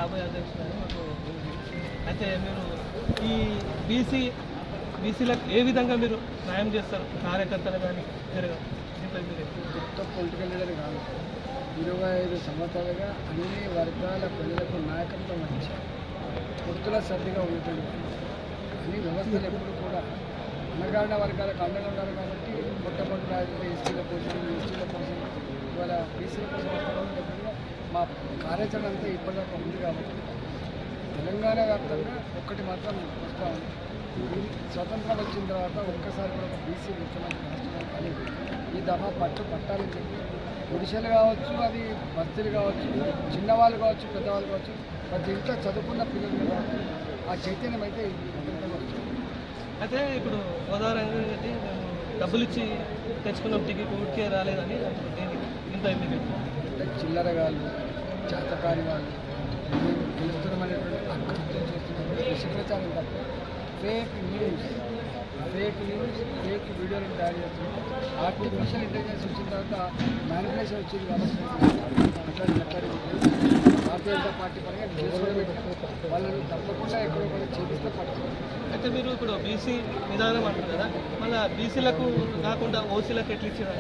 రాబోయే అధ్యక్షుడు మాకు అయితే మీరు ఈ బీసీలకు ఏ విధంగా మీరు న్యాయం చేస్తారు? కార్యకర్తలు కానీ మీరు దీంట్లో మీరు కొత్త పొలిటికల్ లీడర్ కాదు. 25 సంవత్సరాలుగా అన్ని వర్గాల ప్రజలకు నాయకత్వం వహించారు. పొత్తుల సర్దిగా ఉన్నటువంటి అన్ని వ్యవస్థలు ఎప్పుడు కూడా అనగాడిన వర్గాలకు అండగా ఉండాలి. కాబట్టి మొట్టమొదటి రాజకీయ ఎస్టీల కోసం ఇవాళ బీసీల కోసం మా కార్యాచరణ అంతా ఇప్పటిదాకా ఉంది. కాబట్టి తెలంగాణ వ్యాప్తంగా ఒక్కటి మాత్రం వస్తూ ఉంది. స్వతంత్రం వచ్చిన తర్వాత ఒక్కసారి కూడా ఒక బీసీ ముఖ్యమంత్రి రాష్ట్రంలో కాలేదు. ఈ దఫా పట్టాలని చెప్పి గుడిసెలు కావచ్చు, అది బస్తీలు కావచ్చు, చిన్నవాళ్ళు కావచ్చు, పెద్దవాళ్ళు కావచ్చు, ప్రతి ఇంట్లో చదువుకున్న పిల్లలు కావచ్చు, ఆ చైతన్యం అయితే వస్తుంది. అయితే ఇప్పుడు గోదావరి రెడ్డి మేము డబ్బులు ఇచ్చి తెచ్చుకున్నాం టికెట్ ఊరికే రాలేదని ఇంత ఎందుకు అంటే చిల్లరగాళ్ళు, చేతకాని వాళ్ళు గెలుస్తున్నామనేటువంటి అకృత్యం చేస్తున్నటువంటి విషప్రచారం తప్ప ఫేక్ న్యూస్, ఫేక్ వీడియోలు తయారు చేస్తున్నారు. ఆర్టిఫిషియల్ ఇంటెలిజెన్స్ వచ్చిన తర్వాత మ్యానిపులేషన్ వచ్చింది కాబట్టి భారతీయ జనతా పార్టీ పరంగా చేసుకోవడం వాళ్ళని తప్పకుండా ఎక్కడో కూడా చేపిస్తే పట్టుకోవాలి. అయితే మీరు ఇప్పుడు బీసీ విధానం అంటారు కదా, మళ్ళీ బీసీలకు కాకుండా ఓసీలకు ఎట్లా ఇచ్చారు?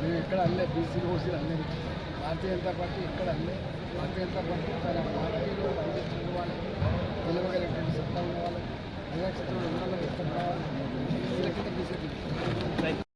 మేము ఎక్కడ అల్లే బీసీలు ఓసీలు అల్లేదు. భారతీయ జనతా పార్టీ ఎక్కడ అల్లే. భారతీయ జనతా పార్టీ తన పార్టీలో పనిచేస్తున్న వాళ్ళకి గెలవగలిగినటువంటి సత్తా ఉన్న వాళ్ళకి ప్రజాక్షేత్రంలో ఉన్న వాళ్ళకి ఇష్టం కావాలి. బీసీల కింద బీసీ